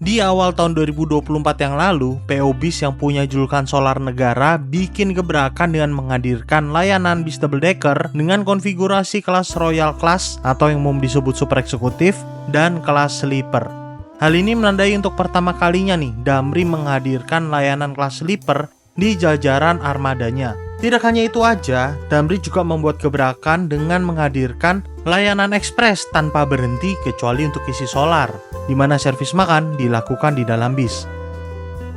Di awal tahun 2024 yang lalu, PO Bis yang punya julukan Solar Negara bikin gebrakan dengan menghadirkan layanan bis double decker dengan konfigurasi kelas Royal Class atau yang umum disebut Super Eksekutif dan kelas Sleeper. Hal ini menandai untuk pertama kalinya nih Damri menghadirkan layanan kelas Sleeper di jajaran armadanya. Tidak hanya itu aja, Damri juga membuat gebrakan dengan menghadirkan layanan ekspres tanpa berhenti kecuali untuk isi solar, di mana servis makan dilakukan di dalam bis.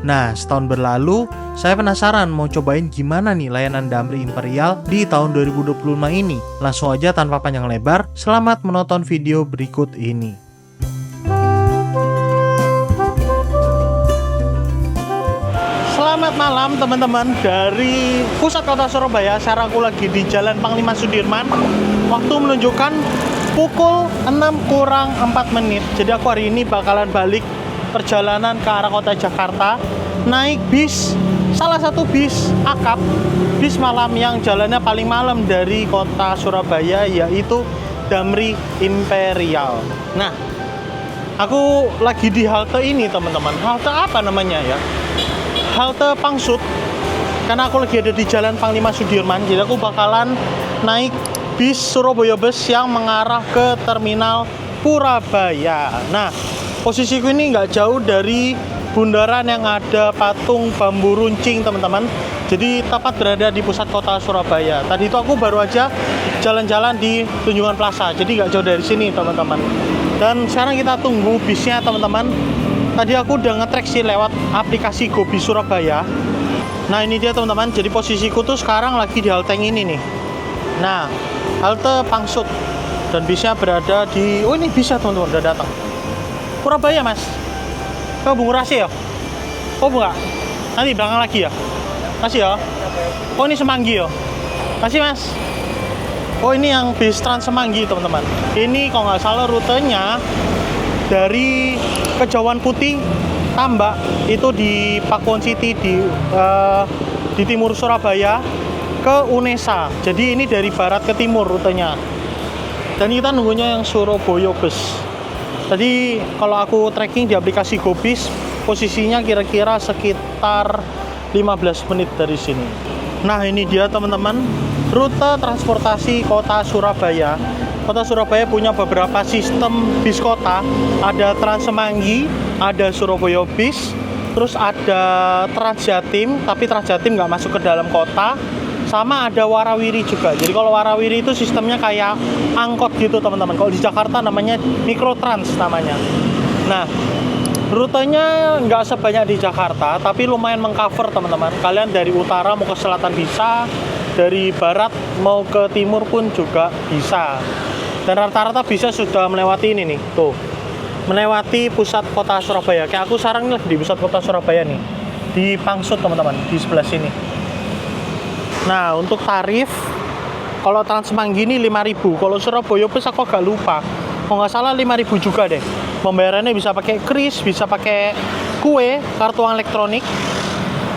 Nah, setahun berlalu, saya penasaran mau cobain gimana nih layanan Damri Imperial di tahun 2025 ini. Langsung aja tanpa panjang lebar, selamat menonton video berikut ini. Selamat malam teman-teman dari pusat kota Surabaya. Sekarang aku lagi di Jalan Panglima Sudirman. Waktu menunjukkan pukul 6:04. Jadi aku hari ini bakalan balik perjalanan ke arah kota Jakarta, naik bis, salah satu bis akap, bis malam yang jalannya paling malam dari kota Surabaya, yaitu Damri Imperial. Nah, aku lagi di halte ini teman-teman. Halte apa namanya ya? Halte Pangsut, karena aku lagi ada di Jalan Panglima Sudirman. Jadi aku bakalan naik bis Surabaya Bus yang mengarah ke Terminal Purabaya. Nah, posisiku ini nggak jauh dari bundaran yang ada patung bambu runcing teman-teman. Jadi tepat berada di pusat kota Surabaya. Tadi itu aku baru aja jalan-jalan di Tunjungan Plaza, jadi nggak jauh dari sini teman-teman. Dan sekarang kita tunggu bisnya teman-teman. Tadi aku udah nge-track sih lewat aplikasi GoBis Surabaya. Nah ini dia teman-teman, jadi posisiku tuh sekarang lagi di halte yang ini nih. Nah, halte Pangsut. Dan bisnya berada di... Oh ini bisa teman-teman, udah datang. Purabaya mas. Ke Bung Rasi ya? Oh bukan? Nanti belakang lagi ya? Kasih ya? Oh ini Semanggi ya? Kasih mas. Oh ini yang bis Trans Semanggi teman-teman. Ini kalau nggak salah rutenya dari Kejauhan Putih Tambak itu di Pakuwon City di timur Surabaya ke Unesa. Jadi ini dari barat ke timur rutenya. Dan kita nunggunya yang Surabaya Bus. Tadi kalau aku tracking di aplikasi GoBis, posisinya kira-kira sekitar 15 menit dari sini. Nah ini dia teman-teman, rute transportasi kota Surabaya. Kota Surabaya punya beberapa sistem bis kota. Ada Trans Semanggi, ada Surabaya Bis, terus ada Trans Jatim, tapi Trans Jatim nggak masuk ke dalam kota. Sama ada Warawiri juga. Jadi kalau Warawiri itu sistemnya kayak angkot gitu teman-teman. Kalau di Jakarta namanya Mikrotrans namanya. Nah, rutenya nggak sebanyak di Jakarta, tapi lumayan mengcover teman-teman. Kalian dari utara mau ke selatan bisa, dari barat mau ke timur pun juga bisa. Dan rata-rata bisa sudah melewati ini nih, tuh, melewati pusat kota Surabaya. Kayak aku sekarang ini di pusat kota Surabaya nih, di Pangsut teman-teman, di sebelah sini. Nah untuk tarif, kalau Trans Semanggi ini 5.000, kalau Surabaya Bus aku agak lupa, kalau nggak salah 5.000 juga deh. Pembayarannya bisa pakai kris, bisa pakai kue, kartu uang elektronik,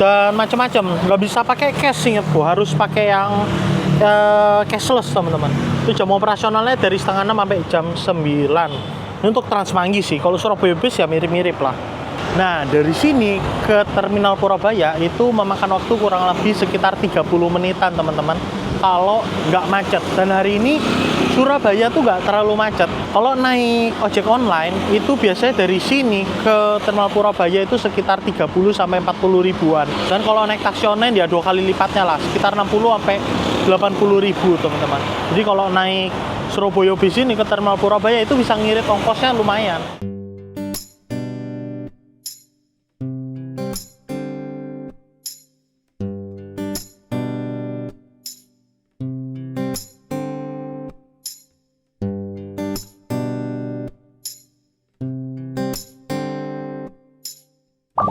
dan macam-macam. Nggak bisa pakai cash, ingatku, harus pakai yang cashless teman-teman. Itu jam operasionalnya dari setengah 6 sampai jam 9. Ini untuk Trans Semanggi sih. Kalau Surabaya Bus ya mirip-mirip lah. Nah dari sini ke Terminal Purabaya itu memakan waktu kurang lebih sekitar 30 menitan teman-teman, kalau nggak macet. Dan hari ini Surabaya tuh nggak terlalu macet. Kalau naik ojek online itu biasanya dari sini ke Terminal Purabaya itu sekitar 30 sampai 40 ribuan. Dan kalau naik taksi online ya 2 kali lipatnya lah, sekitar 60 sampai 80 ribu teman-teman. Jadi kalau naik Surabaya Bis ini ke Terminal Purabaya itu bisa ngirit ongkosnya lumayan.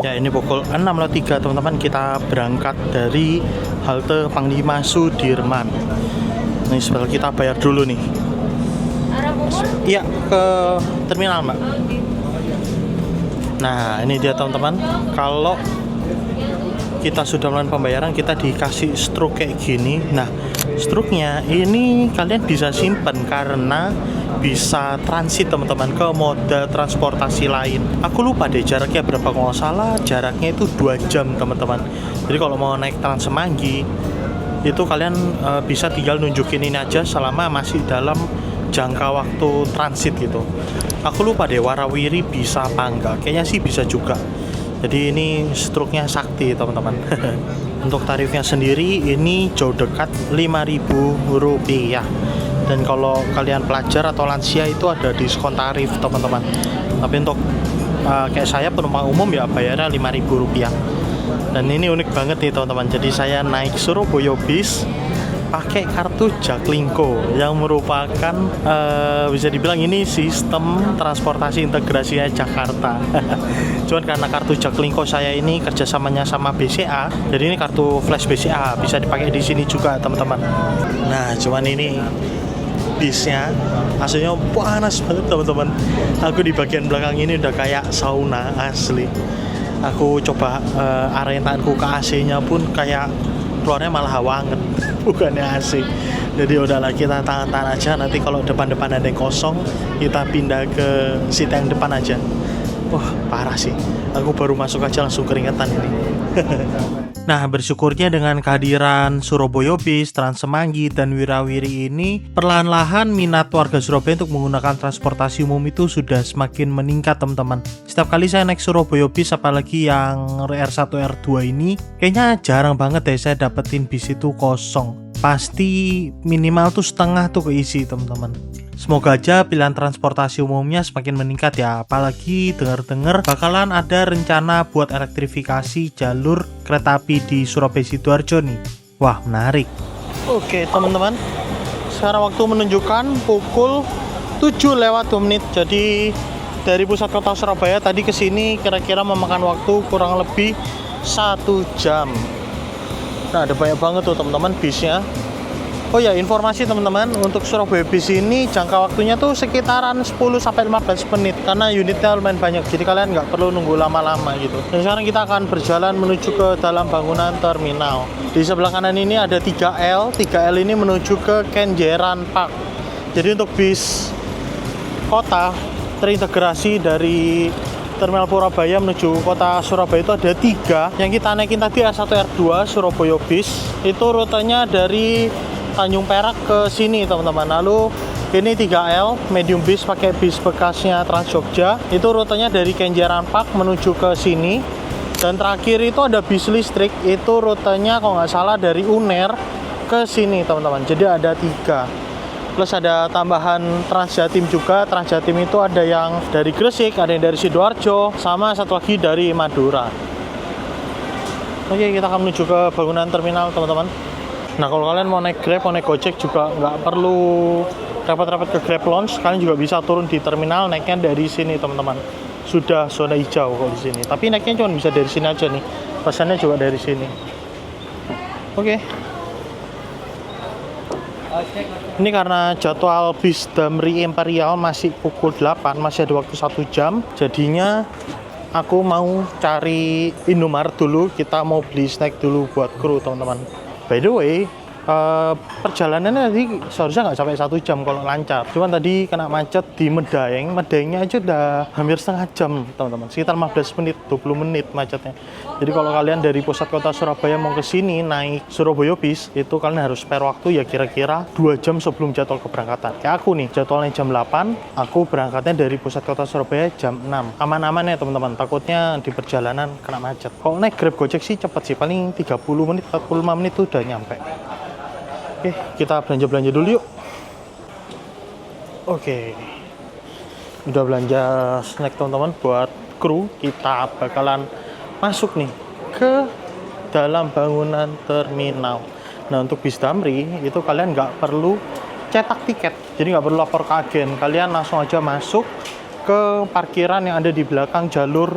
Ya ini pukul 6.03 teman-teman, kita berangkat dari halte Panglima Sudirman. Ini sebentar kita bayar dulu nih. Iya ke terminal mbak. Nah ini dia teman-teman, kalau kita sudah melakukan pembayaran kita dikasih struk kayak gini. Nah struknya ini kalian bisa simpen karena bisa transit teman-teman ke moda transportasi lain. Aku lupa deh jaraknya berapa, kalau nggak salah jaraknya itu 2 jam teman-teman. Jadi kalau mau naik Trans Semanggi itu kalian bisa tinggal nunjukin ini aja selama masih dalam jangka waktu transit gitu. Aku lupa deh Warawiri bisa apa enggak, kayaknya sih bisa juga. Jadi ini struknya sakti teman-teman. Untuk tarifnya sendiri ini jauh dekat Rp5.000. Dan kalau kalian pelajar atau lansia itu ada diskon tarif teman-teman. Tapi untuk kayak saya penumpang umum ya bayarnya Rp5.000. Dan ini unik banget nih teman-teman. Jadi saya naik Surabaya Bis pakai kartu Jaklingko yang merupakan bisa dibilang ini sistem transportasi integrasinya Jakarta. Cuman karena kartu Jaklingko saya ini kerjasamanya sama BCA, jadi ini kartu flash BCA bisa dipakai di sini juga teman-teman. Nah cuman ini bisnya aslinya panas banget teman-teman. Aku di bagian belakang ini udah kayak sauna asli. Aku coba arahin tanganku ke AC-nya pun kayak keluarnya malah hawa anget, bukannya AC. Jadi udahlah kita tahan-tahan aja, nanti kalau depan-depan ada yang kosong kita pindah ke seat yang depan aja. Wah parah sih, aku baru masuk aja langsung keringetan ini. Nah bersyukurnya dengan kehadiran Surabaya Bis, Trans Semanggi, dan Wirawiri ini perlahan-lahan minat warga Surabaya untuk menggunakan transportasi umum itu sudah semakin meningkat teman-teman. Setiap kali saya naik Surabaya Bis, apalagi yang R1 R2 ini, kayaknya jarang banget deh saya dapetin bis itu kosong. Pasti minimal tuh setengah tuh keisi teman-teman. Semoga aja pilihan transportasi umumnya semakin meningkat ya. Apalagi dengar-dengar bakalan ada rencana buat elektrifikasi jalur kereta api di Surabaya Sidoarjo nih. Wah menarik. Oke teman-teman, sekarang waktu menunjukkan pukul 7:02. Jadi dari pusat kota Surabaya tadi ke sini kira-kira memakan waktu kurang lebih 1 jam. Nah ada banyak banget tuh teman-teman bisnya. Oh ya, informasi teman-teman, untuk Surabaya Bis ini jangka waktunya tuh sekitaran 10-15 menit karena unitnya lumayan banyak, jadi kalian nggak perlu nunggu lama-lama gitu. Dan sekarang kita akan berjalan menuju ke dalam bangunan terminal. Di sebelah kanan ini ada 3L. 3L ini menuju ke Kenjeran Park. Jadi untuk bis kota terintegrasi dari Terminal Purabaya menuju kota Surabaya itu ada 3. Yang kita naikin tadi R1 R2 Surabaya Bis, itu rutenya dari Tanjung Perak ke sini teman-teman. Lalu ini 3L medium bis pakai bis bekasnya Trans Jogja, itu rutenya dari Kenjeran Park menuju ke sini. Dan terakhir itu ada bis listrik, itu rutenya kalau nggak salah dari UNER ke sini teman-teman. Jadi ada 3. Plus ada tambahan Trans Jatim juga. Trans Jatim itu ada yang dari Gresik, ada yang dari Sidoarjo, sama satu lagi dari Madura. Oke, kita akan menuju ke bangunan terminal teman-teman. Nah kalau kalian mau naik Grab, mau naik Gojek juga nggak perlu repot-repot ke Grab Launch. Kalian juga bisa turun di terminal, naiknya dari sini teman-teman. Sudah zona hijau kok di sini. Tapi naiknya cuma bisa dari sini aja nih. Pesannya juga dari sini. Oke. Ini karena jadwal bis Damri Imperial masih pukul 8, masih ada waktu 1 jam. Jadinya aku mau cari Indomaret dulu. Kita mau beli snack dulu buat kru teman-teman. By the way, perjalanannya tadi seharusnya nggak sampai 1 jam kalau lancar. Cuman tadi kena macet di Medaeng. Medaengnya aja udah hampir setengah jam teman-teman. Sekitar 15 menit, 20 menit macetnya. Jadi kalau kalian dari pusat kota Surabaya mau ke sini naik Surabaya Bis, itu kalian harus spare waktu ya kira-kira 2 jam sebelum jadwal keberangkatan. Kayak aku nih, jadwalnya jam 8, aku berangkatnya dari pusat kota Surabaya jam 6. Aman-aman ya teman-teman, takutnya di perjalanan kena macet. Kalau naik Grab Gojek sih cepet sih, paling 30 menit, 45 menit tuh udah nyampe. Oke, kita belanja-belanja dulu yuk. Oke, udah belanja snack teman-teman buat kru. Kita bakalan masuk nih ke dalam bangunan terminal. Nah untuk bis Damri itu kalian nggak perlu cetak tiket, jadi nggak perlu lapor ke agen. Kalian langsung aja masuk ke parkiran yang ada di belakang jalur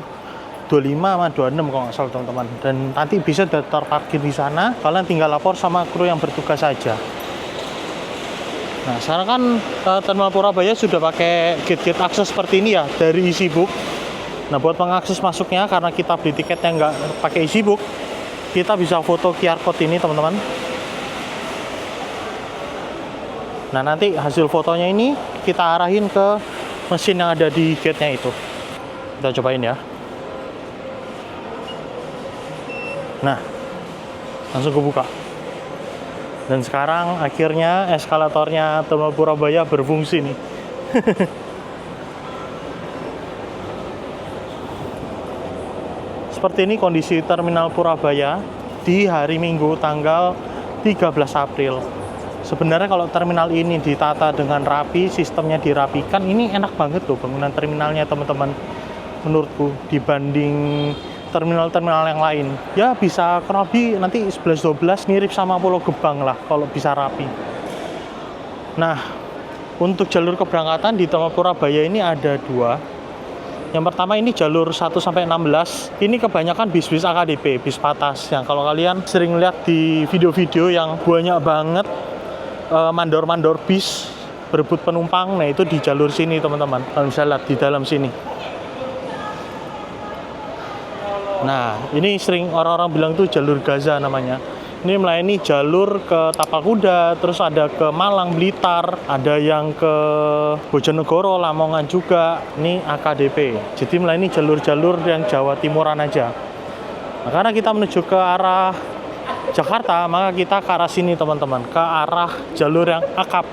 25 sama 26 kalau nggak salah teman-teman. Dan nanti bisa terparkir di sana. Kalian tinggal lapor sama kru yang bertugas saja. Nah sekarang kan Terminal Purabaya sudah pakai gate-gate akses seperti ini ya dari EasyBook. Nah buat mengakses masuknya, karena kita beli tiketnya nggak pakai EasyBook, kita bisa foto QR code ini teman-teman. Nah, nanti hasil fotonya ini kita arahin ke mesin yang ada di gate-nya itu. Kita cobain ya. Nah, langsung kebuka. Dan sekarang akhirnya eskalatornya Terminal Purabaya berfungsi nih. Seperti ini kondisi Terminal Purabaya di hari Minggu tanggal 13 April. Sebenarnya kalau terminal ini ditata dengan rapi, sistemnya dirapikan, ini enak banget loh bangunan terminalnya teman-teman. Menurutku dibanding terminal-terminal yang lain. Ya bisa kurang lebih nanti 11-12 mirip sama Pulau Gebang lah kalau bisa rapi. Nah, untuk jalur keberangkatan di Terminal Purabaya ini ada 2. Yang pertama ini jalur 1-16. Ini kebanyakan bis-bis AKDP, bis patas. Yang kalau kalian sering lihat di video-video yang banyak banget mandor-mandor bis berebut penumpang, nah itu di jalur sini teman-teman. Kalian bisa lihat di dalam sini. Nah, ini sering orang-orang bilang tuh jalur Gaza namanya. Ini melayani jalur ke Tapal Kuda, terus ada ke Malang, Blitar, ada yang ke Bojonegoro, Lamongan juga. Ini AKDP. Jadi melayani jalur-jalur yang Jawa Timuran aja. Nah, karena kita menuju ke arah Jakarta, maka kita ke arah sini teman-teman, ke arah jalur yang akap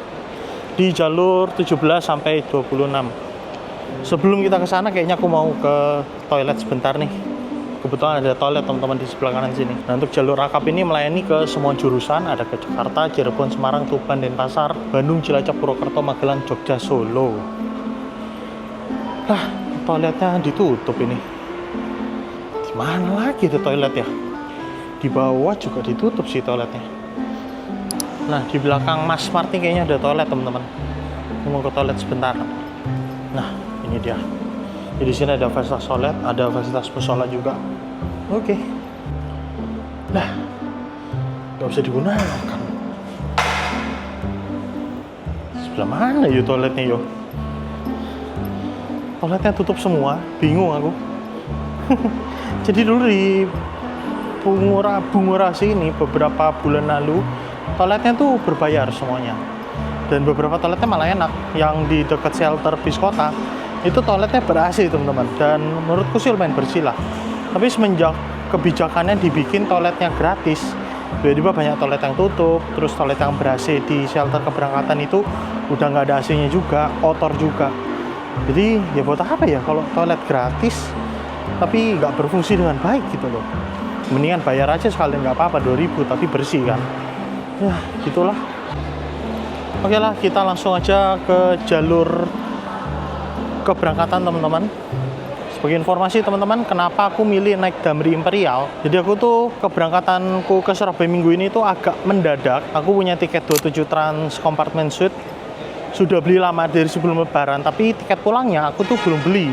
di jalur 17 sampai 26. Sebelum kita ke sana kayaknya aku mau ke toilet sebentar nih. Kebetulan ada toilet teman-teman di sebelah kanan sini. Nah, untuk jalur akap ini melayani ke semua jurusan, ada ke Jakarta, Cirebon, Semarang, Tuban, Denpasar, Bandung, Cilacap, Purwokerto, Magelang, Jogja, Solo. Lah, toiletnya ditutup ini. Di mana lagi ada toilet ya? Di bawah juga ditutup sih toiletnya. Nah, di belakang Mas Martin kayaknya ada toilet teman-teman. Mau ke toilet sebentar. Nah, ini dia. Di sini ada fasilitas toilet, ada fasilitas musola juga. Oke. Nah, nggak bisa digunakan. Sebelah mana yuk toiletnya yuk? Toiletnya tutup semua, bingung aku. Jadi dulu di Bungurasi ini beberapa bulan lalu toiletnya tuh berbayar semuanya, dan beberapa toiletnya malah enak. Yang di dekat shelter bis kota itu toiletnya ber-AC teman-teman, dan menurutku sih lumayan bersih lah. Tapi semenjak kebijakannya dibikin toiletnya gratis, tiba-tiba banyak toilet yang tutup. Terus toilet yang ber-AC di shelter keberangkatan itu udah nggak ada AC-nya juga, kotor juga. Jadi ya buat apa ya kalau toilet gratis tapi nggak berfungsi dengan baik gitu loh. Mendingan bayar aja sekalian, nggak apa-apa, 2.000 tapi bersih kan. Ya gitulah. Oke lah, kita langsung aja ke jalur keberangkatan teman-teman. Sebagai informasi teman-teman, kenapa aku milih naik Damri Imperial. Jadi aku tuh keberangkatanku ke Surabaya minggu ini tuh agak mendadak. Aku punya tiket 27 Trans Compartment Suite, sudah beli lama dari sebelum lebaran, tapi tiket pulangnya aku tuh belum beli.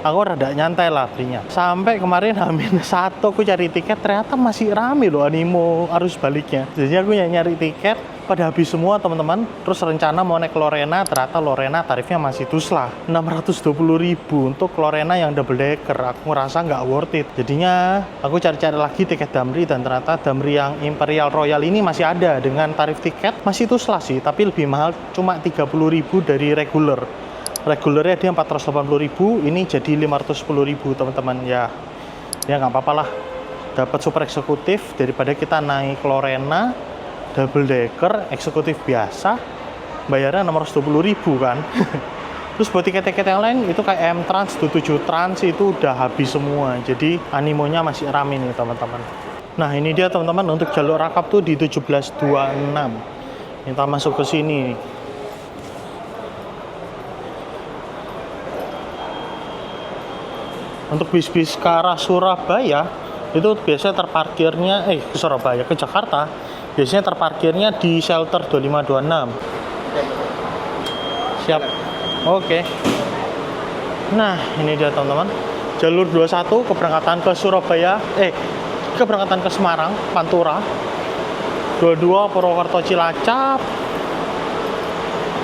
Aku rada nyantai lah belinya. Sampai kemarin H-1 aku cari tiket, ternyata masih rame loh animo arus baliknya. Jadi aku nyari tiket, pada habis semua teman-teman. Terus rencana mau naik Lorena, ternyata Lorena tarifnya masih tuslah 620.000 untuk Lorena yang double decker. Aku ngerasa nggak worth it. Jadinya aku cari-cari lagi tiket Damri, dan ternyata Damri yang Imperial Royal ini masih ada dengan tarif tiket masih tuslah sih, tapi lebih mahal, cuma 30.000 dari reguler. Regulernya dia 480.000, ini jadi 510.000 teman-teman. Ya nggak apa-apa lah, dapat super eksekutif daripada kita naik Lorena double decker eksekutif biasa bayarnya 620.000 kan. Terus buat tiket-tiket yang lain itu kayak M Trans, 27 Trans itu udah habis semua, jadi animonya masih rame nih teman-teman. Nah ini dia teman-teman, untuk jalur akap tuh di 1726. Kita masuk ke sini nih. Untuk bis-bis ke arah Surabaya itu biasanya terparkirnya ke Surabaya, ke Jakarta biasanya terparkirnya di shelter 2526. Siap. Oke. Nah ini dia teman-teman, jalur 21 keberangkatan ke Surabaya, keberangkatan ke Semarang Pantura, 22 Purwokerto Cilacap,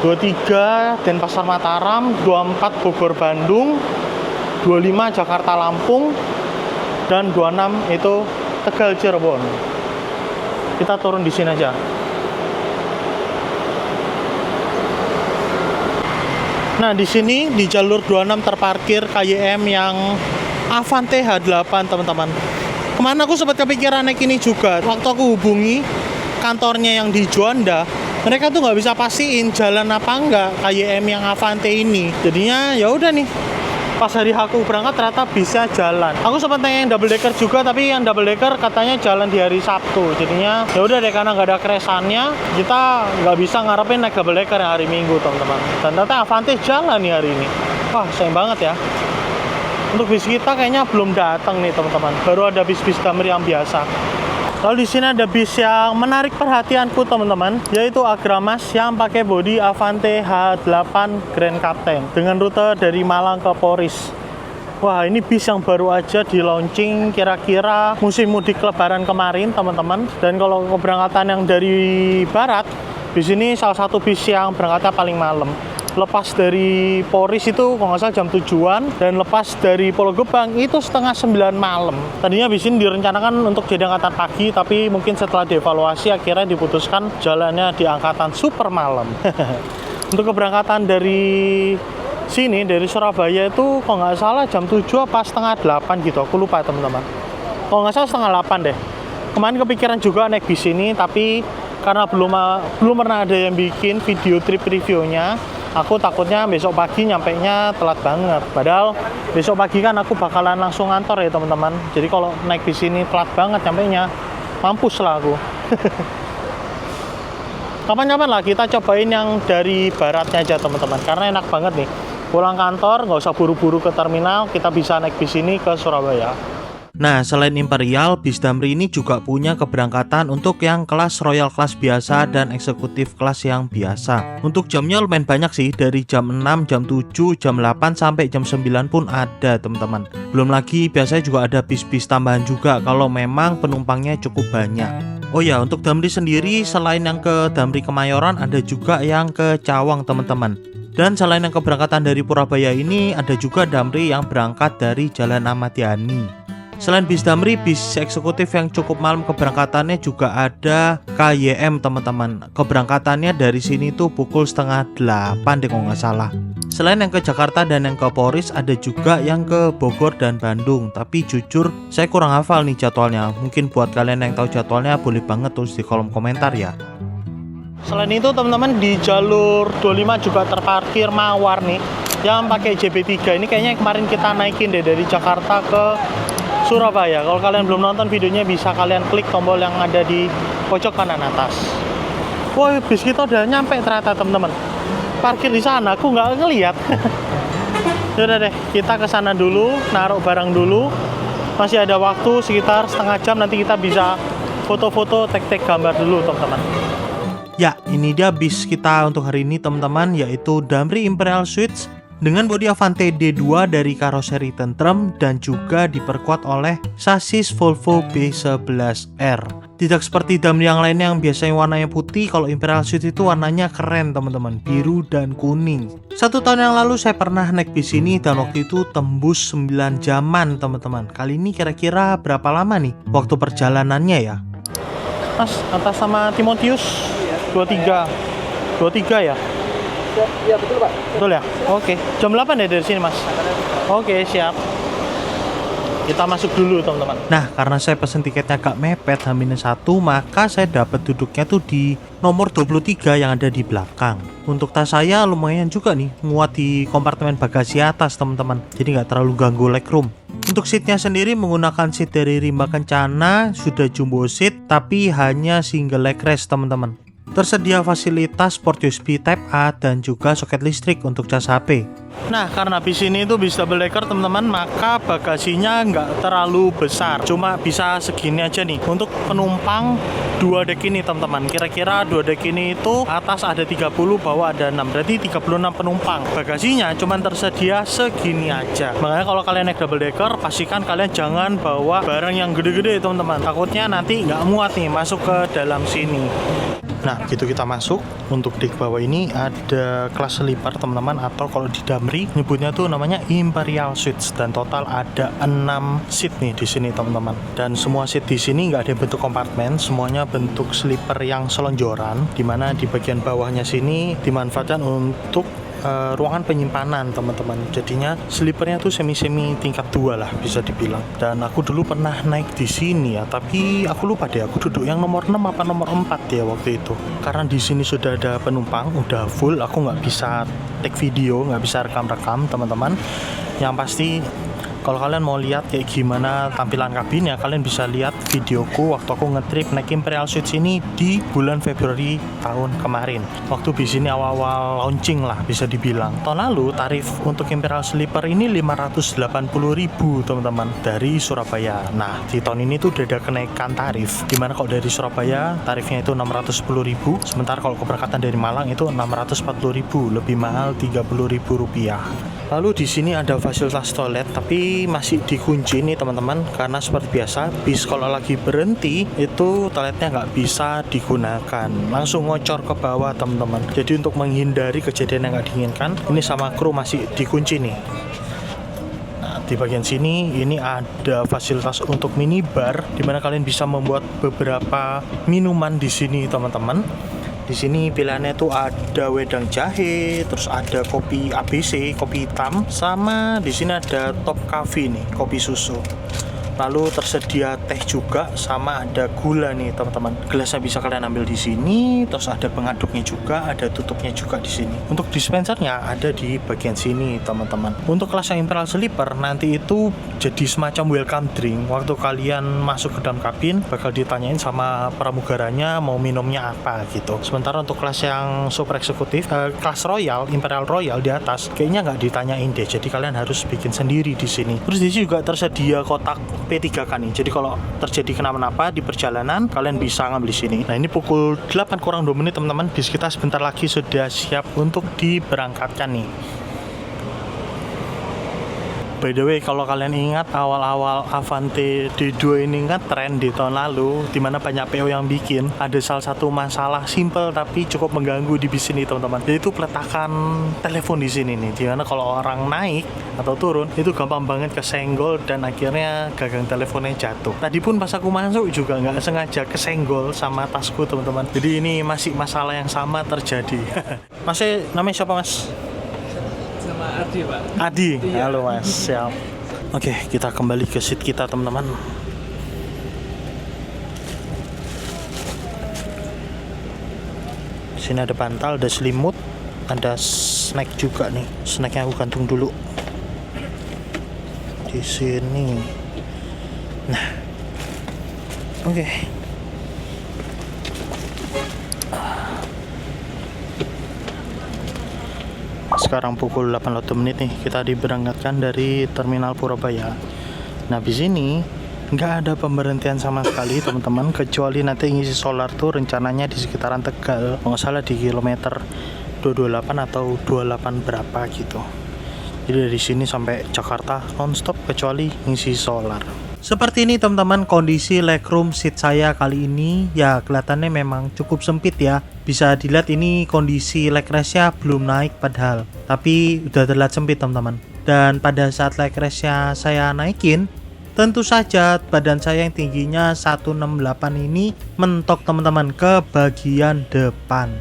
23 Denpasar Mataram, 24 Bogor Bandung, 25 Jakarta Lampung, dan 26 itu Tegal Cirebon. Kita turun di sini aja. Nah, di sini di jalur 26 terparkir KYM yang Avante H8, teman-teman. Kemana aku sempat kepikiran naik ini juga. Waktu aku hubungi kantornya yang di Juanda, mereka tuh nggak bisa pastiin jalan apa enggak KYM yang Avante ini. Jadinya ya udah nih. Pas hari aku berangkat ternyata bisa jalan. Aku sempat tanya yang double decker juga, tapi yang double decker katanya jalan di hari Sabtu. Jadinya ya udah deh, karena nggak ada keresannya, kita nggak bisa ngarepin naik double decker yang hari Minggu, teman-teman. Dan ternyata Avante jalan nih hari ini. Wah, sayang banget ya. Untuk bis kita kayaknya belum datang nih, teman-teman. Baru ada bis-bis Damri yang biasa. Lalu di sini ada bis yang menarik perhatianku, teman-teman, yaitu Agramas yang pakai bodi Avante H8 Grand Captain dengan rute dari Malang ke Poris. Wah, ini bis yang baru aja di launching kira-kira musim mudik Lebaran kemarin, teman-teman. Dan kalau keberangkatan yang dari barat, bis ini salah satu bis yang berangkatnya paling malam. Lepas dari Poris itu kalau nggak salah jam 7-an, dan lepas dari Pulau Gebang itu setengah 9 malam. Tadinya bis ini direncanakan untuk jadi angkatan pagi, tapi mungkin setelah dievaluasi akhirnya diputuskan jalannya di angkatan super malam. Untuk keberangkatan dari sini, dari Surabaya itu kalau nggak salah jam 7 apa setengah 8 gitu, aku lupa, teman-teman. Kalau nggak salah setengah 8 deh. Kemarin kepikiran juga naik bis ini, tapi karena belum pernah ada yang bikin video trip reviewnya, aku takutnya besok pagi nyampainya telat banget. Padahal besok pagi kan aku bakalan langsung ngantor ya, teman-teman. Jadi kalau naik bis ini telat banget nyampainya, mampus lah aku. Kapan-kapan lah kita cobain yang dari baratnya aja, teman-teman, karena enak banget nih. Pulang kantor nggak usah buru-buru ke terminal, kita bisa naik bis ini ke Surabaya. Nah, selain Imperial, bis Damri ini juga punya keberangkatan untuk yang kelas Royal kelas biasa dan eksekutif kelas yang biasa. Untuk jamnya lumayan banyak sih, dari jam 6, jam 7, jam 8, sampai jam 9 pun ada, teman-teman. Belum lagi biasanya juga ada bis-bis tambahan juga kalau memang penumpangnya cukup banyak. Oh ya, untuk Damri sendiri selain yang ke Damri Kemayoran, ada juga yang ke Cawang, teman-teman. Dan selain yang keberangkatan dari Purabaya ini, ada juga Damri yang berangkat dari Jalan Ahmad Yani. Selain bis Damri, bis eksekutif yang cukup malam keberangkatannya juga ada KYM, teman-teman. Keberangkatannya dari sini tuh pukul setengah 8 deh kalau nggak salah. Selain yang ke Jakarta dan yang ke Poris, ada juga yang ke Bogor dan Bandung. Tapi jujur, saya kurang hafal nih jadwalnya. Mungkin buat kalian yang tahu jadwalnya, boleh banget tulis di kolom komentar ya. Selain itu, teman-teman, di jalur 25 juga terparkir Mawar nih, yang pakai JB3. Ini kayaknya kemarin kita naikin deh dari Jakarta ke Surabaya. Kalau kalian belum nonton videonya, bisa kalian klik tombol yang ada di pojok kanan atas. Wah, bis kita udah nyampe ternyata, teman-teman. Parkir di sana, aku nggak ngeliat. Yaudah deh, kita ke sana dulu, naruh barang dulu. Masih ada waktu sekitar setengah jam, nanti kita bisa foto-foto, tag-tag gambar dulu, teman-teman. Ya, ini dia bis kita untuk hari ini, teman-teman, yaitu Damri Imperial Suites dengan bodi Avante D2 dari karoseri tentrem dan juga diperkuat oleh sasis Volvo B11R. Tidak seperti Damri yang lainnya yang biasanya warnanya putih, kalau Imperial Suite itu warnanya keren, teman-teman, biru dan kuning. 1 tahun yang lalu saya pernah naik bis ini dan waktu itu tembus 9 jaman, teman-teman. Kali ini kira-kira berapa lama nih waktu perjalanannya ya? Mas, atas sama Timotius 23 ya? Iya, betul, Pak. Betul ya? Oke. Jam 8 ya dari sini, Mas? Oke, siap. Kita masuk dulu, teman-teman. Nah, karena saya pesen tiketnya agak mepet H-1, maka saya dapat duduknya tuh di nomor 23 yang ada di belakang. Untuk tas saya lumayan juga nih, muat di kompartemen bagasi atas, teman-teman. Jadi nggak terlalu ganggu legroom. Untuk seatnya sendiri menggunakan seat dari Rimba Kencana, sudah jumbo seat, tapi hanya single leg rest, teman-teman. Tersedia fasilitas port USB Type A dan juga soket listrik untuk cas HP. Nah, karena bis ini itu bis double decker, teman-teman, maka bagasinya nggak terlalu besar. Cuma bisa segini aja nih. Untuk penumpang 2 dek ini, teman-teman. Kira-kira 2 dek ini itu atas ada 30, bawah ada 6. Berarti 36 penumpang. Bagasinya cuma tersedia segini aja. Makanya kalau kalian naik double decker, pastikan kalian jangan bawa barang yang gede-gede, teman-teman. Takutnya nanti nggak muat nih masuk ke dalam sini. Nah, begitu kita masuk, untuk dek bawah ini ada kelas sleeper, teman-teman, atau kalau di Damri nyebutnya tuh namanya Imperial Suites, dan total ada 6 seat nih di sini, teman-teman. Dan semua seat di sini nggak ada bentuk kompartemen, semuanya bentuk sleeper yang selonjoran, dimana di bagian bawahnya sini dimanfaatkan untuk ruangan penyimpanan teman-teman. Jadinya sleepernya tuh semi-semi tingkat 2 lah bisa dibilang. Dan aku dulu pernah naik di sini ya, tapi aku lupa deh aku duduk yang nomor 6 apa nomor 4 ya waktu itu. Karena di sini sudah ada penumpang, udah full, aku nggak bisa take video, nggak bisa rekam-rekam teman-teman. Yang pasti kalau kalian mau lihat kayak gimana tampilan kabinnya, kalian bisa lihat videoku waktu aku ngetrip naik Imperial Suites ini di bulan Februari tahun kemarin. Waktu di sini awal-awal launching lah bisa dibilang. Tahun lalu tarif untuk Imperial Sleeper ini 580.000 teman-teman dari Surabaya. Nah di tahun ini tuh udah ada kenaikan tarif. Dimana kalau dari Surabaya tarifnya itu 610.000, sementara kalau keberangkatan dari Malang itu 640.000, lebih mahal 30.000 rupiah. Lalu di sini ada fasilitas toilet, tapi masih dikunci nih teman-teman, karena seperti biasa bis kalau lagi berhenti itu toiletnya nggak bisa digunakan, langsung ngocor ke bawah teman-teman. Jadi untuk menghindari kejadian yang nggak diinginkan, ini sama kru masih dikunci nih. Nah di bagian sini ini ada fasilitas untuk minibar, dimana kalian bisa membuat beberapa minuman di sini teman-teman. Di sini pilihannya tuh ada wedang jahe, terus ada kopi ABC, kopi hitam, sama di sini ada top coffee nih, kopi susu. Lalu tersedia teh juga, sama ada gula nih teman-teman. Gelasnya bisa kalian ambil di sini, terus ada pengaduknya juga, ada tutupnya juga di sini. Untuk dispensernya ada di bagian sini teman-teman. Untuk kelas yang Imperial Sleeper nanti itu jadi semacam welcome drink. Waktu kalian masuk ke dalam kabin bakal ditanyain sama pramugaranya mau minumnya apa gitu. Sementara untuk kelas yang super eksekutif, kelas Royal, Imperial Royal di atas kayaknya nggak ditanyain deh. Jadi kalian harus bikin sendiri di sini. Terus di sini juga tersedia kotak P3K nih. Jadi kalau terjadi kenapa-napa di perjalanan, kalian bisa ngambil di sini. Nah, ini pukul 8 kurang 2 menit teman-teman. Bis kita sebentar lagi sudah siap untuk diberangkatkan nih. By the way, kalau kalian ingat awal-awal Avante D2 ini kan tren di tahun lalu, dimana banyak PO yang bikin, ada salah satu masalah simple tapi cukup mengganggu di bis ini teman-teman, yaitu peletakan telepon di sini nih, dimana kalau orang naik atau turun itu gampang banget kesenggol dan akhirnya gagang teleponnya jatuh. Tadi pun pas aku masuk juga nggak sengaja kesenggol sama tasku teman-teman. Jadi ini masih masalah yang sama terjadi. Masnya namanya siapa mas? Adi Pak. Adi, Iya. halo mas, siap. Oke, kita kembali ke seat kita teman-teman. Sini ada bantal, ada selimut, ada snack juga nih. Snacknya aku gantung dulu di sini. Nah, oke. Sekarang pukul 8 menit nih, kita diberangkatkan dari Terminal Purabaya. Nah di sini nggak ada pemberhentian sama sekali teman-teman, kecuali nanti ngisi solar tuh rencananya di sekitaran Tegal, kalau nggak salah di kilometer 228 atau 28 berapa gitu. Jadi dari sini sampai Jakarta nonstop kecuali ngisi solar. Seperti ini teman-teman kondisi legroom seat saya kali ini. Ya kelihatannya memang cukup sempit ya. Bisa dilihat ini kondisi leg rest-nya belum naik padahal, tapi udah terlihat sempit teman-teman. Dan pada saat leg rest-nya saya naikin, tentu saja badan saya yang tingginya 168 ini mentok teman-teman ke bagian depan.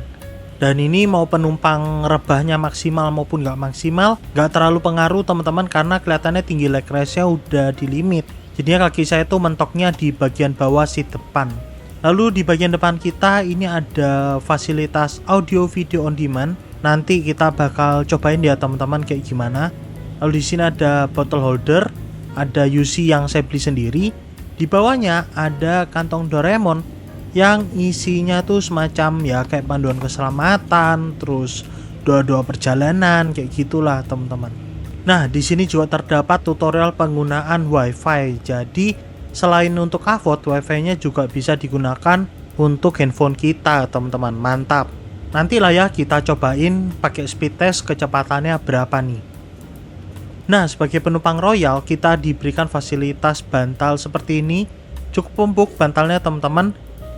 Dan ini mau penumpang rebahnya maksimal maupun nggak maksimal, nggak terlalu pengaruh teman-teman, karena kelihatannya tinggi leg rest-nya udah di limit. Jadinya kaki saya tuh mentoknya di bagian bawah seat depan. Lalu di bagian depan kita ini ada fasilitas audio video on demand. Nanti kita bakal cobain ya teman-teman kayak gimana. Lalu di sini ada bottle holder, ada UC yang saya beli sendiri. Di bawahnya ada kantong Doraemon yang isinya tuh semacam ya kayak panduan keselamatan, terus doa-doa perjalanan kayak gitulah teman-teman. Nah, di sini juga terdapat tutorial penggunaan WiFi. Jadi, selain untuk AVOD, WiFi-nya juga bisa digunakan untuk handphone kita, teman-teman. Mantap. Nantilah ya kita cobain pakai speed test kecepatannya berapa nih. Nah, sebagai penumpang Royal, kita diberikan fasilitas bantal seperti ini. Cukup empuk bantalnya, teman-teman.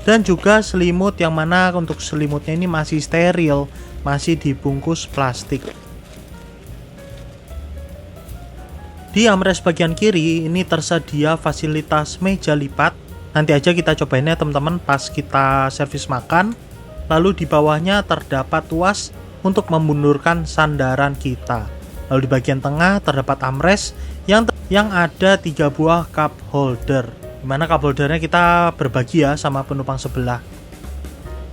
Dan juga selimut yang mana untuk selimutnya ini masih steril, masih dibungkus plastik. Di armrest bagian kiri ini tersedia fasilitas meja lipat. Nanti aja kita cobainnya teman-teman pas kita servis makan. Lalu di bawahnya terdapat tuas untuk memundurkan sandaran kita. Lalu di bagian tengah terdapat armrest yang ada 3 buah cup holder. Dimana cup holdernya kita berbagi ya sama penumpang sebelah.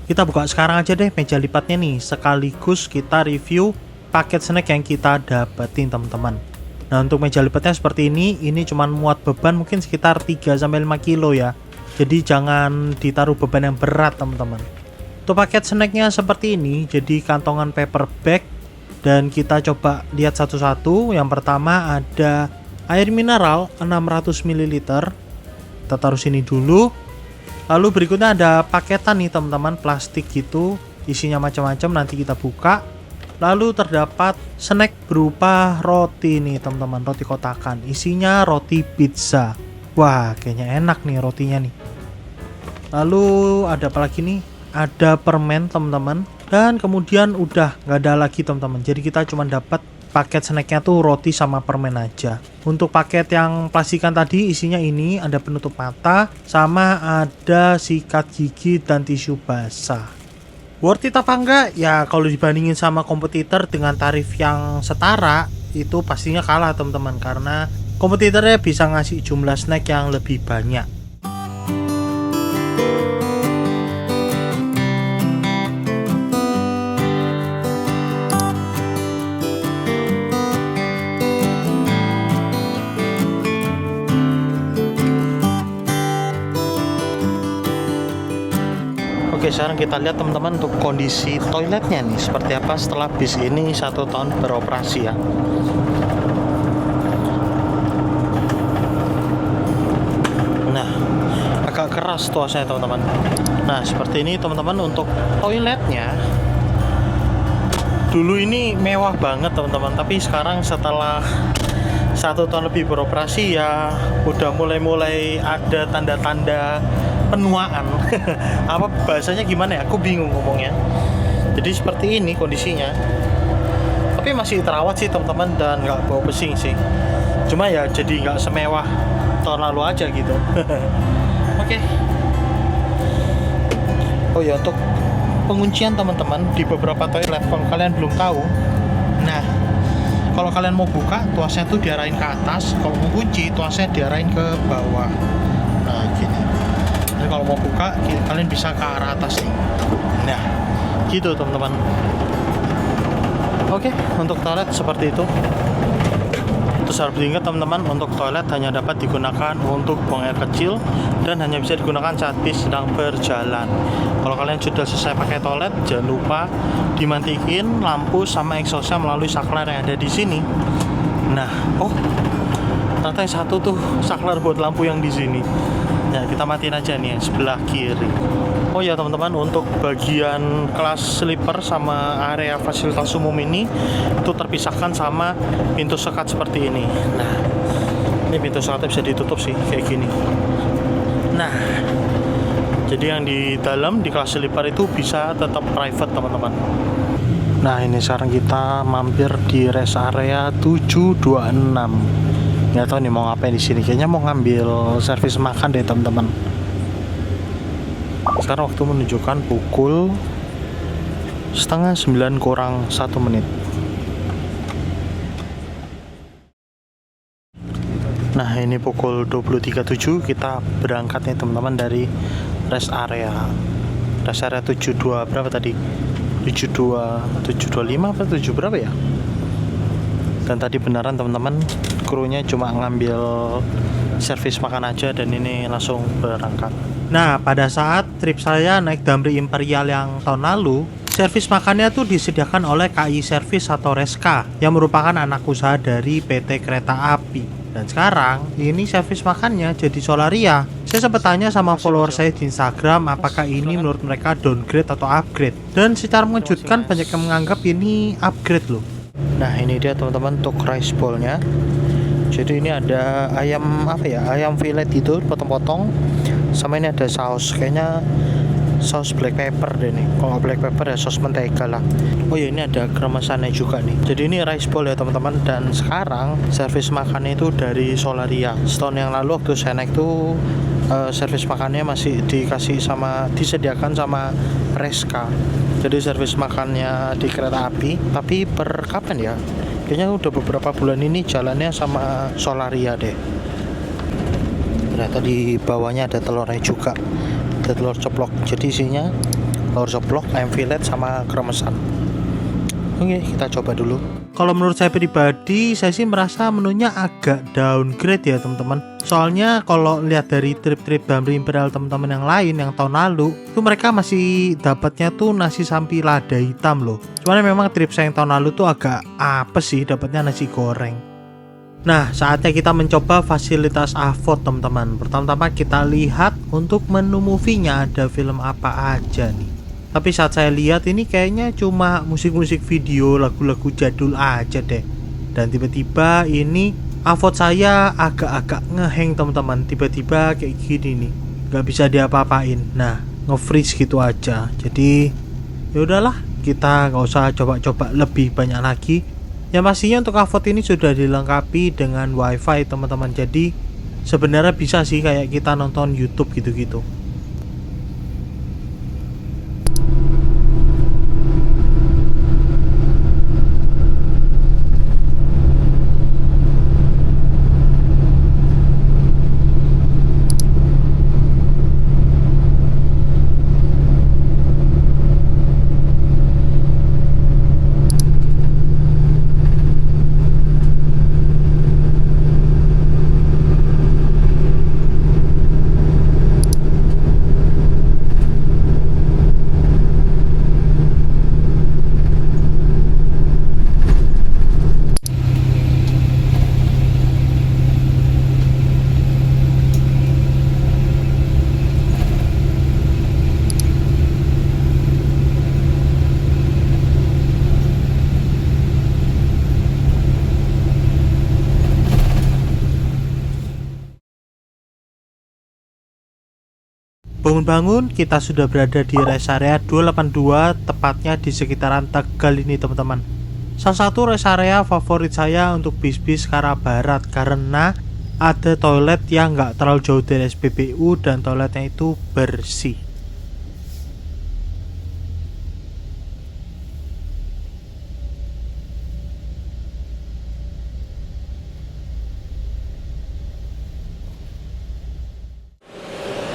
Kita buka sekarang aja deh meja lipatnya nih, sekaligus kita review paket snack yang kita dapetin teman-teman. Nah untuk meja lipatnya seperti ini cuma muat beban mungkin sekitar 3-5 kilo ya. Jadi jangan ditaruh beban yang berat teman-teman. Untuk paket snacknya seperti ini, jadi kantongan paper bag. Dan kita coba lihat satu-satu. Yang pertama ada air mineral 600 ml. Kita taruh sini dulu. Lalu berikutnya ada paketan nih teman-teman, plastik gitu, isinya macam-macam, nanti kita buka. Lalu terdapat snack berupa roti nih teman-teman, roti kotakan, isinya roti pizza. Wah kayaknya enak nih rotinya nih. Lalu ada apa lagi nih? Ada permen teman-teman. Dan kemudian udah nggak ada lagi teman-teman. Jadi kita cuma dapat paket snacknya tuh roti sama permen aja. Untuk paket yang plastikan tadi isinya ini ada penutup mata sama ada sikat gigi dan tisu basah. Worth it apa enggak? Ya kalau dibandingin sama kompetitor dengan tarif yang setara itu pastinya kalah teman-teman, karena kompetitornya bisa ngasih jumlah snack yang lebih banyak. Oke, sekarang kita lihat teman-teman untuk kondisi toiletnya nih seperti apa setelah bis ini 1 tahun beroperasi ya. Nah, agak keras tuasnya teman-teman. Nah, seperti ini teman-teman untuk toiletnya. Dulu ini mewah banget teman-teman, tapi sekarang setelah 1 tahun lebih beroperasi ya udah mulai ada tanda-tanda penuaan. Apa bahasanya gimana ya, aku bingung ngomongnya. Jadi seperti ini kondisinya, tapi masih terawat sih teman-teman dan nggak bau pesing sih. Cuma ya jadi nggak semewah tahun lalu aja gitu. Oke. Oh ya, untuk penguncian teman-teman di beberapa toilet kalau kalian belum tahu, nah kalau kalian mau buka tuasnya tuh diarahin ke atas, kalau mau kunci tuasnya diarahin ke bawah. Nah gini. Jadi kalau mau buka kalian bisa ke arah atas nih. Nah gitu teman-teman. Oke, untuk toilet seperti itu. Terus harus diingat teman-teman, untuk toilet hanya dapat digunakan untuk buang air kecil dan hanya bisa digunakan saat bis sedang berjalan. Kalau kalian sudah selesai pakai toilet, jangan lupa dimatiin lampu sama exhaustnya melalui saklar yang ada di sini. Nah, oh ternyata yang satu tuh saklar buat lampu yang di sini. Nah, kita matiin aja nih yang sebelah kiri. Oh ya teman-teman, untuk bagian kelas sleeper sama area fasilitas umum ini itu terpisahkan sama pintu sekat seperti ini. Nah, ini pintu sekatnya bisa ditutup sih kayak gini. Nah, jadi yang di dalam di kelas sleeper itu bisa tetap private teman-teman. Nah, ini sekarang kita mampir di rest area 726. Nggak tahu nih mau ngapain di sini. Kayaknya mau ngambil servis makan deh teman-teman. Sekarang waktu menunjukkan pukul 8:30 kurang 1 menit. Nah ini pukul 20.37 kita berangkat nih teman-teman dari rest area 72 berapa tadi? 725 apa 7 berapa ya? Dan tadi beneran teman-teman, krunya cuma ngambil servis makan aja dan ini langsung berangkat. Nah, pada saat trip saya naik Damri Imperial yang tahun lalu, servis makannya tuh disediakan oleh KAI Service atau Reska yang merupakan anak usaha dari PT Kereta Api. Dan sekarang ini servis makannya jadi Solaria. Saya sempat tanya sama follower saya di Instagram apakah ini menurut mereka downgrade atau upgrade. Dan secara mengejutkan banyak yang menganggap ini upgrade loh. Nah ini dia teman-teman untuk rice bowl-nya. Jadi ini ada ayam apa ya, ayam fillet itu potong-potong, sama ini ada saus, kayaknya saus black pepper deh nih. Kalau black pepper ya saus mentega lah. Oh ya ini ada kremesannya juga nih. Jadi ini rice bowl ya teman-teman. Dan sekarang servis makannya itu dari Solaria. Setahun yang lalu waktu saya naik tuh servis makannya masih disediakan sama Reska. Jadi servis makannya di kereta api, tapi per kapan ya? Kayaknya udah beberapa bulan ini jalannya sama Solaria deh. Ternyata di bawahnya ada telurnya juga, ada telur ceplok. Jadi isinya telur ceplok, ayam filet sama kremesan. Oke, kita coba dulu. Kalau menurut saya pribadi, saya sih merasa menunya agak downgrade ya teman-teman. Soalnya kalau lihat dari trip-trip Damri Imperial teman-teman yang lain yang tahun lalu, itu mereka masih dapatnya tuh nasi sampi lada hitam loh. Cuman memang trip saya yang tahun lalu tuh agak apa sih, dapatnya nasi goreng. Nah, saatnya kita mencoba fasilitas AVOD teman-teman. Pertama-tama kita lihat untuk menu movie-nya ada film apa aja nih. Tapi saat saya lihat ini kayaknya cuma musik-musik video, lagu-lagu jadul aja deh. Dan tiba-tiba ini AVOD saya agak-agak ngeheng teman-teman. Tiba-tiba kayak gini nih, nggak bisa diapa-apain. Nah, nge-freeze gitu aja. Jadi ya udahlah, kita nggak usah coba-coba lebih banyak lagi. Yang pastinya untuk AVOD ini sudah dilengkapi dengan WiFi teman-teman. Jadi sebenarnya bisa sih kayak kita nonton YouTube gitu-gitu. Bangun-bangun, kita sudah berada di rest area 282, tepatnya di sekitaran Tegal ini teman-teman. Salah satu rest area favorit saya untuk bis-bis ke arah barat, karena ada toilet yang nggak terlalu jauh dari SPBU dan toiletnya itu bersih.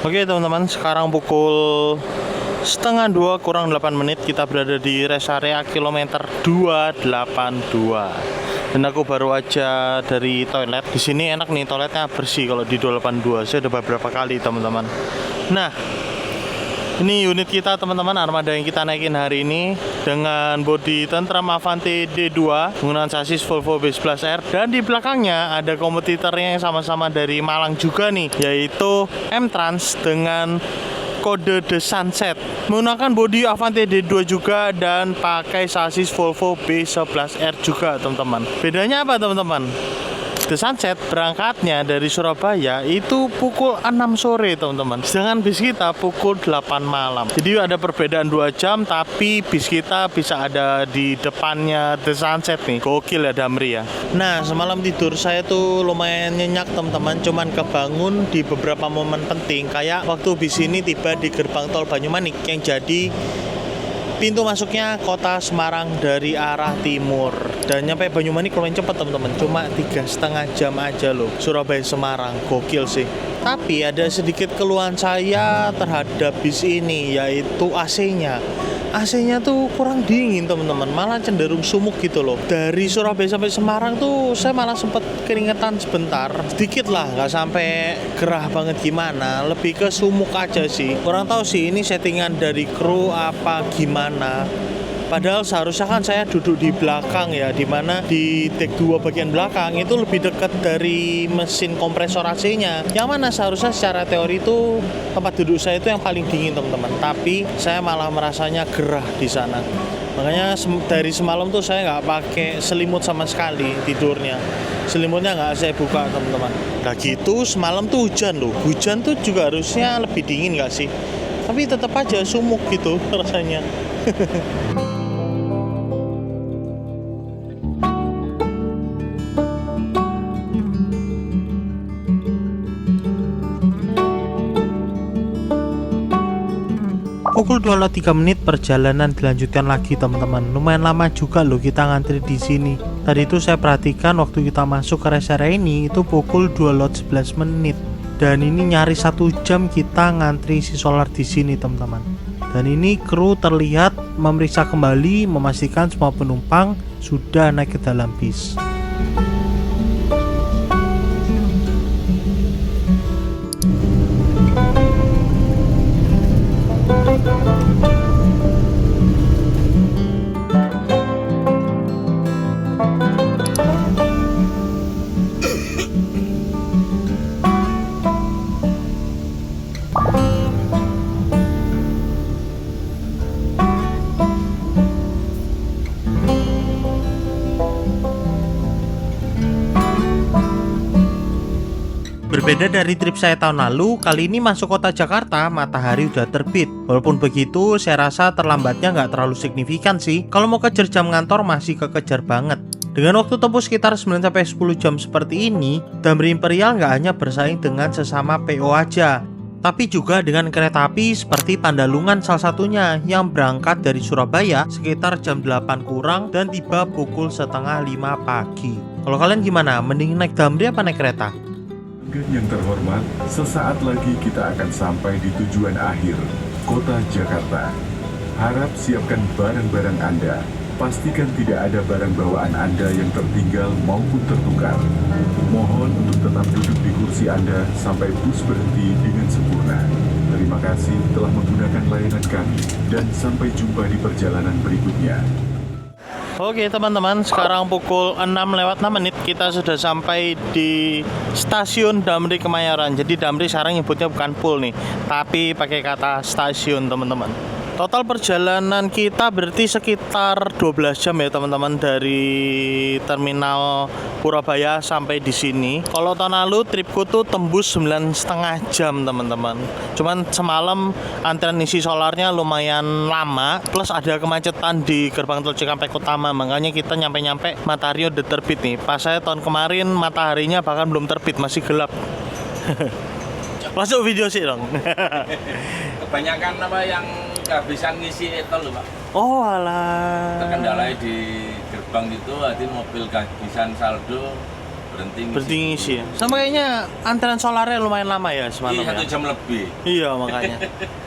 Oke teman-teman, sekarang pukul 1:30 kurang 8 menit, kita berada di rest area kilometer 282. Dan aku baru aja dari toilet. Di sini enak nih, toiletnya bersih kalau di 282. Saya udah beberapa kali teman-teman. Nah, ini unit kita teman-teman, armada yang kita naikin hari ini dengan bodi Tentram Avante D2 menggunakan sasis Volvo B11R, dan di belakangnya ada kompetitornya yang sama-sama dari Malang juga nih, yaitu M-Trans dengan kode The Sunset, menggunakan bodi Avante D2 juga dan pakai sasis Volvo B11R juga teman-teman. Bedanya apa teman-teman? The Sunset berangkatnya dari Surabaya itu pukul 6 sore teman-teman, sedangkan bis kita pukul 8 malam. Jadi ada perbedaan 2 jam, tapi bis kita bisa ada di depannya The Sunset nih. Gokil ya Damri ya. Nah, semalam tidur saya tuh lumayan nyenyak teman-teman, cuman kebangun di beberapa momen penting, kayak waktu bis ini tiba di gerbang tol Banyumanik yang jadi pintu masuknya kota Semarang dari arah timur, dan nyampe Banyumanik lumayan cepat teman-teman, cuma 3,5 jam aja loh. Surabaya Semarang, gokil sih. Tapi ada sedikit keluhan saya terhadap bis ini, yaitu AC-nya. AC-nya tuh kurang dingin teman-teman, malah cenderung sumuk gitu loh. Dari Surabaya sampai Semarang tuh saya malah sempet keringetan sebentar, sedikit lah, nggak sampai gerah banget gimana, lebih ke sumuk aja sih. Kurang tahu sih ini settingan dari kru apa gimana. Padahal seharusnya kan saya duduk di belakang ya, dimana di deck 2 bagian belakang itu lebih dekat dari mesin kompresor AC-nya, yang mana seharusnya secara teori itu tempat duduk saya itu yang paling dingin teman-teman. Tapi saya malah merasanya gerah di sana. Makanya dari semalam tuh saya nggak pakai selimut sama sekali tidurnya. Selimutnya nggak saya buka teman-teman. Nah gitu, semalam tuh hujan loh. Hujan tuh juga harusnya lebih dingin nggak sih? Tapi tetap aja sumuk gitu rasanya. Pukul 2:03 perjalanan dilanjutkan lagi teman-teman. Lumayan lama juga loh kita ngantri di sini. Tadi itu saya perhatikan waktu kita masuk ke rest area ini itu pukul 2:11. Dan ini nyaris 1 jam kita ngantri isi solar di sini teman-teman. Dan ini kru terlihat memeriksa kembali memastikan semua penumpang sudah naik ke dalam bis. Berbeda dari trip saya tahun lalu, kali ini masuk kota Jakarta, matahari udah terbit. Walaupun begitu, saya rasa terlambatnya nggak terlalu signifikan sih. Kalau mau kejar jam ngantor masih kekejar banget. Dengan waktu tempuh sekitar 9-10 jam seperti ini, Damri Imperial nggak hanya bersaing dengan sesama PO aja, tapi juga dengan kereta api seperti Pandalungan salah satunya yang berangkat dari Surabaya sekitar jam 8 kurang dan tiba pukul 4:30 pagi. Kalau kalian gimana? Mending naik Damri apa naik kereta? Yang terhormat, sesaat lagi kita akan sampai di tujuan akhir, Kota Jakarta. Harap siapkan barang-barang Anda. Pastikan tidak ada barang bawaan Anda yang tertinggal maupun tertukar. Mohon untuk tetap duduk di kursi Anda sampai bus berhenti dengan sempurna. Terima kasih telah menggunakan layanan kami dan sampai jumpa di perjalanan berikutnya. Oke teman-teman, sekarang pukul 6:06 kita sudah sampai di stasiun Damri Kemayoran. Jadi Damri sekarang nyebutnya bukan pool nih, tapi pakai kata stasiun teman-teman. Total perjalanan kita berarti sekitar 12 jam ya teman-teman, dari terminal Purabaya sampai di sini. Kalau tahun lalu tripku tuh tembus 9,5 jam teman-teman. Cuman semalam antrian isi solarnya lumayan lama, plus ada kemacetan di gerbang tol Cikampek Utama, makanya kita nyampe-nyampe matahari udah terbit nih. Pas saya tahun kemarin mataharinya bahkan belum terbit, masih gelap. Masuk video sih dong. Kebanyakan apa yang kehabisan ngisi tol loh Pak. Oh alah. Terkendalai di gerbang itu, hati mobil kehabisan saldo berhenti Ngisi ya. Sama kayaknya antrian solarnya lumayan lama ya semalam Iya, 1 ya. jam lebih. Iya makanya.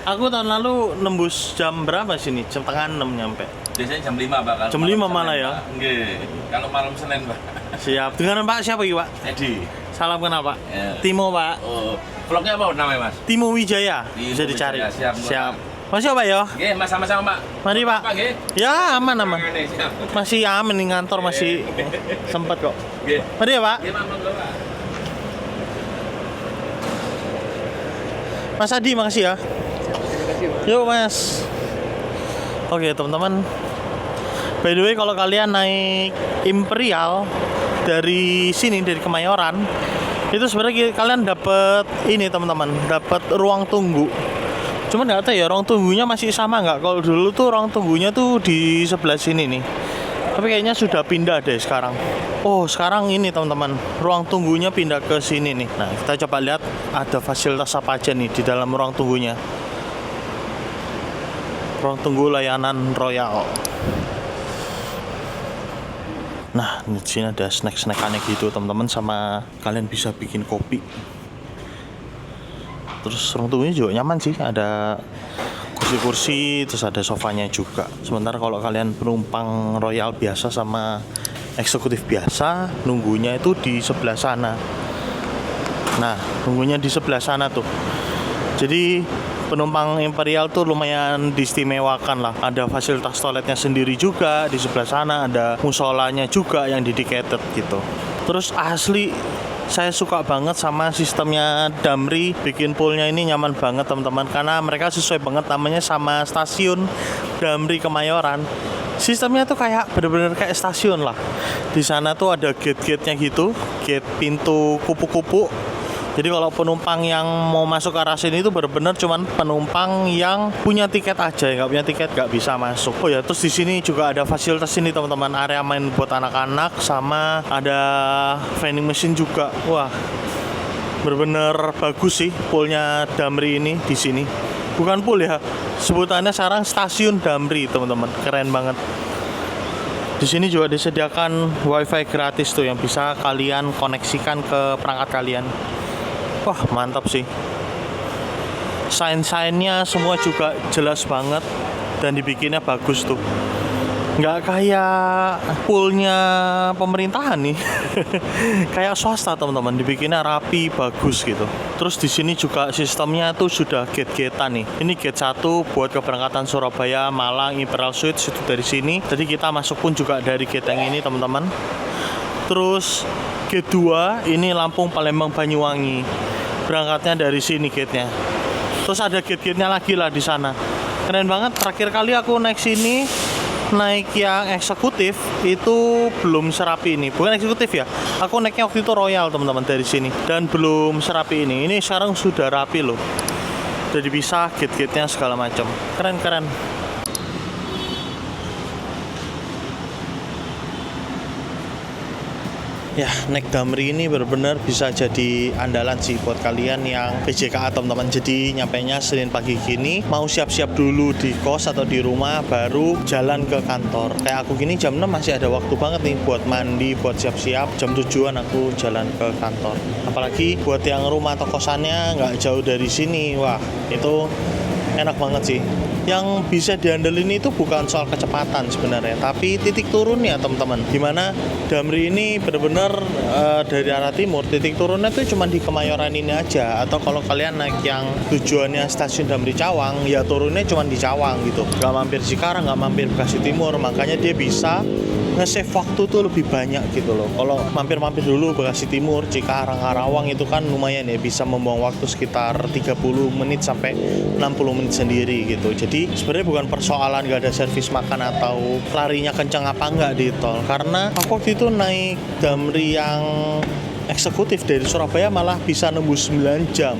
Aku tahun lalu nembus jam berapa sini? Jam setengah 6 nyampe. Biasanya jam 5 Pak. Kalau Jam malam 5 Senin, malah ya? Pak. Nggih. Kalau malam Senin Pak. Siap. Dengan Pak siapa iki Pak? Edi. Salam kenal Pak. Ya. Timo Pak. Oh, vlognya apa namanya Mas? Timo Wijaya. Timo Bisa dicari. Wijaya, siap, Siap. Masih Pak ya? Nggih, Mas sama-sama Pak. Mari Pak. Pak nggih. Ya aman aman. Mangane, siap. Masih aman di kantor, masih sempet kok. Nggih. Mari ya Pak. Nggih, monggo Pak. Mas Adi makasih ya. Yuk Mas. Oke teman-teman. By the way kalau kalian naik Imperial dari sini, dari Kemayoran, itu sebenarnya kalian dapat ini teman-teman, dapat ruang tunggu. Cuman nggak tahu ya ruang tunggunya masih sama nggak. Kalau dulu tuh ruang tunggunya tuh di sebelah sini nih, tapi kayaknya sudah pindah deh sekarang. Oh sekarang ini teman-teman, ruang tunggunya pindah ke sini nih. Nah kita coba lihat ada fasilitas apa aja nih di dalam ruang tunggunya. Ruang tunggu layanan Royal. Nah, di sini ada snack-snackannya gitu, teman-teman, sama kalian bisa bikin kopi. Terus ruang tunggunya juga nyaman sih, ada kursi-kursi, terus ada sofanya juga. Sementara kalau kalian penumpang Royal biasa sama eksekutif biasa, nunggunya itu di sebelah sana. Nah, nunggunya di sebelah sana tuh. Jadi penumpang Imperial tuh lumayan diistimewakan lah. Ada fasilitas toiletnya sendiri juga di sebelah sana, ada musolanya juga yang dedicated gitu. Terus asli saya suka banget sama sistemnya Damri, bikin poolnya ini nyaman banget teman-teman, karena mereka sesuai banget namanya sama stasiun Damri Kemayoran. Sistemnya tuh kayak bener-bener kayak stasiun lah. Di sana tuh ada gate-gate-nya gitu, gate pintu kupu-kupu. Jadi kalau penumpang yang mau masuk ke arah sini itu benar-benar cuman penumpang yang punya tiket aja, nggak punya tiket nggak bisa masuk. Oh ya, terus di sini juga ada fasilitas ini teman-teman, area main buat anak-anak, sama ada vending machine juga. Wah, Bener-bener bagus sih poolnya Damri ini di sini. Bukan pool ya, sebutannya sekarang stasiun Damri, teman-teman. Keren banget. Di sini juga disediakan wifi gratis tuh yang bisa kalian koneksikan ke perangkat kalian. Wah, mantap sih. Sign-signnya semua juga jelas banget dan dibikinnya bagus tuh. Nggak kayak poolnya pemerintahan nih. Kayak swasta, teman-teman, dibikinnya rapi, bagus gitu. Terus di sini juga sistemnya tuh sudah gate-gatean nih. Ini gate 1 buat keberangkatan Surabaya, Malang, Imperial Suites itu dari sini. Jadi kita masuk pun juga dari gate yang ini, teman-teman. Terus gate 2 ini Lampung, Palembang, Banyuwangi. Berangkatnya dari sini gate-nya. Terus ada gate-gate-nya lagi lah di sana. Keren banget. Terakhir kali aku naik sini, naik yang eksekutif itu belum serapi ini. Bukan eksekutif ya, aku naiknya waktu itu Royal, teman-teman, dari sini, dan belum serapi ini. Ini sekarang sudah rapi loh, jadi bisa gate-gate-nya segala macam. Keren. Ya, naik Damri ini benar-benar bisa jadi andalan sih buat kalian yang PJKA, teman-teman. Jadi nyampainya Senin pagi gini, mau siap-siap dulu di kos atau di rumah, baru jalan ke kantor. Kayak aku gini jam 6 masih ada waktu banget nih buat mandi, buat siap-siap. Jam 7-an aku jalan ke kantor. Apalagi buat yang rumah atau kosannya nggak jauh dari sini, wah itu enak banget sih. Yang bisa diandelin itu bukan soal kecepatan sebenarnya, tapi titik turunnya, teman-teman. Dimana Damri ini benar-benar dari arah timur, titik turunnya tuh cuma di Kemayoran ini aja. Atau kalau kalian naik yang tujuannya stasiun Damri Cawang, ya turunnya cuma di Cawang gitu. Nggak mampir Cikarang, nggak mampir Bekasi Timur. Makanya dia bisa nge-save waktu tuh lebih banyak gitu loh. Kalau mampir-mampir dulu Bekasi Timur, Cikarang, Karawang itu kan lumayan ya, bisa membuang waktu sekitar 30 menit sampai 60 menit sendiri gitu. Jadi sebenarnya bukan persoalan gak ada servis makan atau larinya kencang apa enggak di tol. Karena aku waktu itu naik Damri yang eksekutif dari Surabaya malah bisa nembus 9 jam.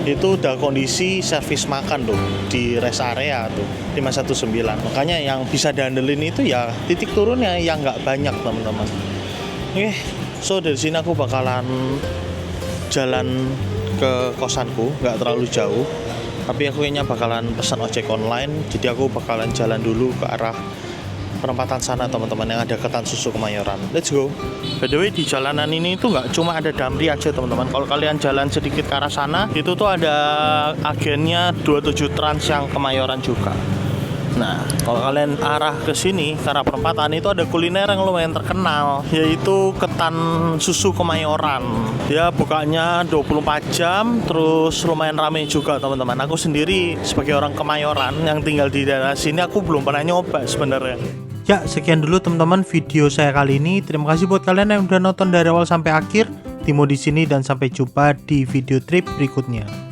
Itu udah kondisi servis makan loh di rest area tuh 519. Makanya yang bisa diandelin itu ya titik turunnya yang nggak banyak, teman-teman. Oke, so dari sini aku bakalan jalan ke kosanku, nggak terlalu jauh. Tapi aku kayaknya bakalan pesan ojek online. Jadi aku bakalan jalan dulu ke arah perempatan sana, teman-teman, yang ada ketan susu Kemayoran. Let's go. By the way, di jalanan ini tuh nggak cuma ada Damri aja, teman-teman. Kalau kalian jalan sedikit ke arah sana, itu tuh ada agennya 27 Trans yang Kemayoran juga. Nah, kalau kalian arah ke sini, ke arah perempatan, itu ada kuliner yang lumayan terkenal, yaitu ketan susu Kemayoran. Dia bukanya 24 jam, terus lumayan ramai juga, teman-teman. Aku sendiri sebagai orang Kemayoran yang tinggal di daerah sini, aku belum pernah nyoba sebenarnya. Ya, sekian dulu teman-teman video saya kali ini. Terima kasih buat kalian yang udah nonton dari awal sampai akhir. Timo di sini dan sampai jumpa di video trip berikutnya.